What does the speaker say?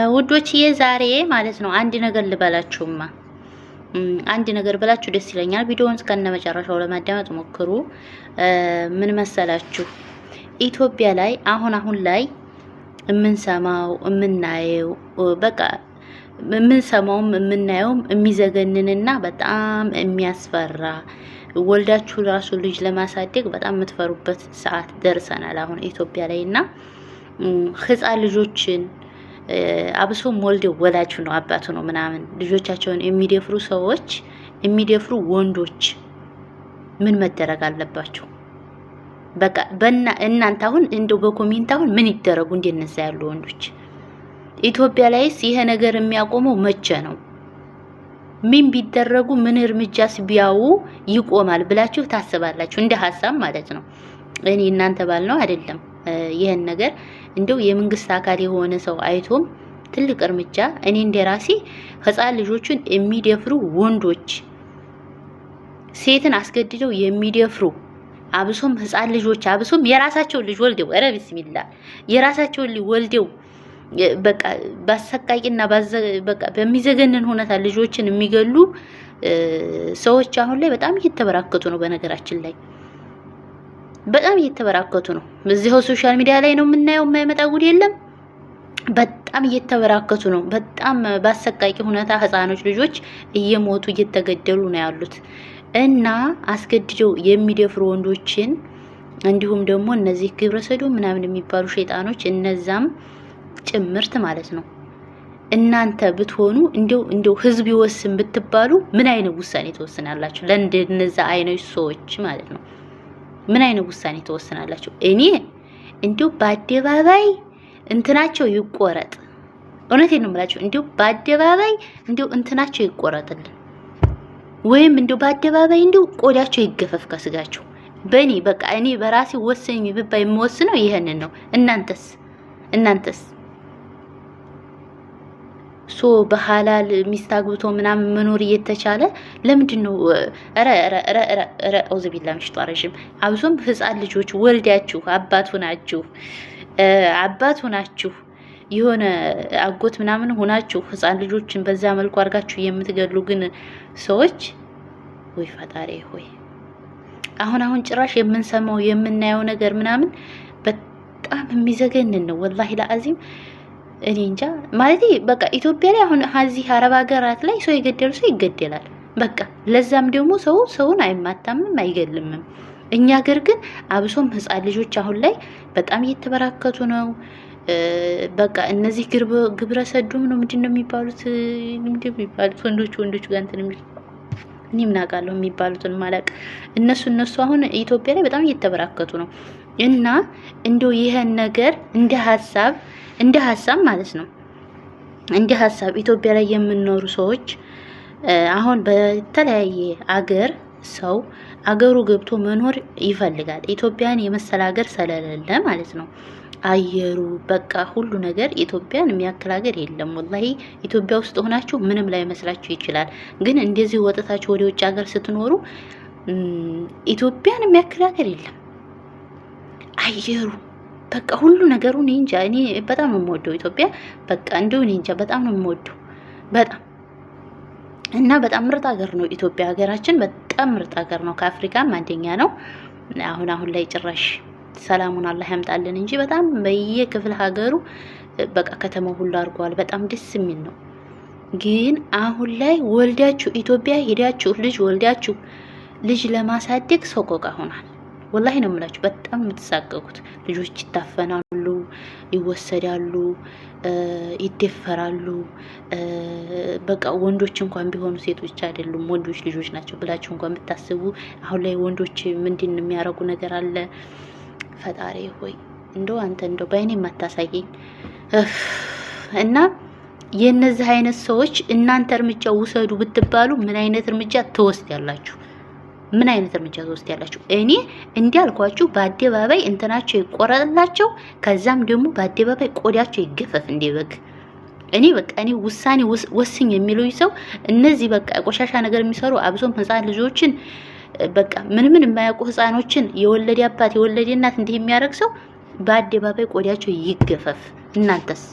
ውዶችዬ ዛሬ ማለት ነው አንድ ነገር ልበላችሁማ አንድ ነገር ብላችሁ ደስ ይለኛል። ቪዲዮውን እስከነመጨረሻው ለማዳመጥ ሞክሩ። ምን መሰላችሁ? ኢትዮጵያ ላይ አሁን ላይ የምንሰማው የምናየው በቃ የምንሰማውም የምናየውም የሚዘገንንና በጣም የሚያስፈራ ወልዳችሁ ራሱ ልጅ ለማሳደግ በጣም የምትፈሩበት ሰዓት ደርሰናል አሁን ኢትዮጵያ ላይና ህፃን ልጆችን አብሶም ወልደው ወላጅ ነው አባቱ ነው ምናምን ልጆቻቸውን የሚደፍሩ ሰዎች የሚደፍሩ ወንዶች ምን መደረግ አለባቸው? በቃ እናንተ አሁን እንደው በኮሜንት አሁን ምን ይደረጉ እንደነዛ ያሉ ወንዶች? ኢትዮጵያ ላይስ ይሄ ነገር የሚያቆመው መቼ ነው? ምን ቢደረጉ ምን እርምጃስ ቢያው ይቆማል ብላችሁ ታስባላችሁ? እንደ ሐሳብ ማለት ነው። እኔ እናንተ ባል ነው አይደለም ይሄን ነገር እንደው የመንግስት አካል የሆነ ሰው አይቶም ትልቅ እርምጃ እኔ እንደራሴ ህፃን ልጆችን የሚደፍሩ ወንዶች ሴትን አስገድደው የሚደፍሩ አብሶም ህፃን ልጆች አብሶም የራሳቸው ልጅ ወልደው ኧረ ቢስሚላ የራሳቸው ልጅ ወልደው በቃ ባሰቃቂና በቃ በሚዘገነን ሁኔታ ልጆችን የሚገሉ ሰዎች አሁን ላይ በጣም እየተበራከቱ ነው። በነገራችን ላይ በጣም እየተበራከቱ ነው። እዚህው ሶሻል ሚዲያ ላይ ነው የምናየው፣ የማይመጣ ጉድ የለም። በጣም እየተበራከቱ ነው። በጣም ባሰቃቂ ሁኔታ ህፃኖች ልጆች እየሞቱ እየተገደሉ ነው ያሉት እና አስገድደው የሚደፍሩ ወንዶችን እንዲሁም ደግሞ እነዚህ ግብረ ሰዶም ምናምን የሚባሉ ሸይጣኖች እነዛም ጭምርት ማለት ነው። እናንተ ብትሆኑ እንደው ህዝብ ይወስን ብትባሉ ምን አይነት ውሳኔ ተወስናላችሁ? ለእንደነዛ አይነት ሰዎች ማለት ነው ምን አይነት ውሳኔ ተወስናላችሁ? እኔ እንደው በአደባባይ እንትናቸው ይቆረጥ። እውነቴን ነው የምላችሁ። እንደው በአደባባይ እንደው እንትናቸው ይቆረጥልን፣ ወይም እንደው በአደባባይ እንደው ቆዳቸው ይገፈፍ ከስጋቸው። በእኔ በቃ እኔ በራሴ ወሰኝ ብባይ የምወስነው ይሄንን ነው። እናንተስ ሶ በሐላል ሚስት አግብቶ ምናምን መኖር እየተቻለ ለምንድን ነው? ኧረ አውዝ ቢላ ምሽጧ ረጅም አብሶም ህፃን ልጆች ወልዳችሁ አባት ሆናችሁ የሆነ አጎት ምናምን ሆናችሁ ህፃን ልጆችን በዛ መልኩ አድርጋችሁ የምትገሉ ግን ሰዎች ወይ ፈጣሪ ሆይ አሁን ጭራሽ የምንሰማው የምናየው ነገር ምናምን በጣም የሚዘገንን ነው ወላሂ ለአዚም። እኔ እንጃ ማለት በቃ ኢትዮጵያ ላይ አሁን እዚህ አረብ ሀገራት ላይ ሰው የገደሉ ሰው ይገደላል። በቃ ለዛም ደግሞ ሰውን አይማታምም አይገልምም። እኛ ሀገር ግን አብሶም ህፃን ልጆች አሁን ላይ በጣም እየተበራከቱ ነው። በቃ እነዚህ ግብረ ሰዶም ነው ምንድነው የሚባሉት ወንዶች ጋር እንትን የሚል እኔ ምን አውቃለሁ የሚባሉትን ማለቅ እነሱ አሁን ኢትዮጵያ ላይ በጣም እየተበራከቱ ነው። እና እንደው ይሄን ነገር እንደ ሐሳብ ማለት ነው እንደ ሐሳብ ኢትዮጵያ ላይ የምንኖሩ ሰዎች አሁን በተለያየ አገር ሰው አገሩ ገብቶ መኖር ይፈልጋል። ኢትዮጵያን የመሰለ ሀገር ስለሌለ ማለት ነው። አየሩ በቃ ሁሉ ነገር ኢትዮጵያን የሚያክል ሀገር የለም። ወላሂ ኢትዮጵያ ውስጥ ሆናችሁ ምንም ላይ መስላችሁ ይችላል። ግን እንደዚህ ወጥታችሁ ወደ ውጭ ሀገር ስትኖሩ ኢትዮጵያን የሚያክል ሀገር የለም። አየሩ በቃ ሁሉ ነገሩ እኔ እንጃ። እኔ በጣም ነው የምወደው ኢትዮጵያ። በቃ እንደው እኔ እንጃ በጣም ነው የምወደው በጣም እና በጣም ምርጥ ሀገር ነው ኢትዮጵያ። ሀገራችን በጣም ምርጥ ሀገር ነው። ከአፍሪካም አንደኛ ነው። አሁን ላይ ጭራሽ ሰላሙን አላህ ያምጣልን እንጂ በጣም በየክፍለ ሀገሩ በቃ ከተማው ሁሉ አድርጓል። በጣም ደስ የሚል ነው። ግን አሁን ላይ ወልዳችሁ ኢትዮጵያ ሄዳችሁ ወልዳችሁ ልጅ ለማሳደግ ሰቆቃ ሆኗል። ወላሂ ነው የምላችሁ። በጣም የምትሳቀቁት ልጆች ይታፈናሉ፣ ይወሰዳሉ፣ ይደፈራሉ። በቃ ወንዶች እንኳን ቢሆኑ ሴቶች አይደሉም ወንዶች ልጆች ናቸው ብላችሁ እንኳን ብታስቡ አሁን ላይ ወንዶች ምንድን የሚያረጉ ነገር አለ? ፈጣሪ ሆይ እንደው አንተ እንደው በእኔ የማታሳየኝ እና የነዚህ አይነት ሰዎች እናንተ እርምጃ ውሰዱ ብትባሉ ምን አይነት እርምጃ ትወስዳላችሁ? ምን አይነት እርምጃ ትወስዳላችሁ? እኔ እንዲያልኳችሁ በአደባባይ እንትናቸው ይቆረጥላቸው፣ ከዛም ደግሞ በአደባባይ ቆዳቸው ይገፈፍ እንደበግ። እኔ በቃ እኔ ውሳኔ ወስኝ የሚሉኝ ሰው እነዚህ በቃ ቆሻሻ ነገር የሚሰሩ አብሶም ህፃን ልጆችን በቃ ምን የማያውቁ ህፃኖችን የወለደ አባት የወለደ እናት እንዲህ የሚያደርግ ሰው በአደባባይ ቆዳቸው ይገፈፍ። እናንተስ?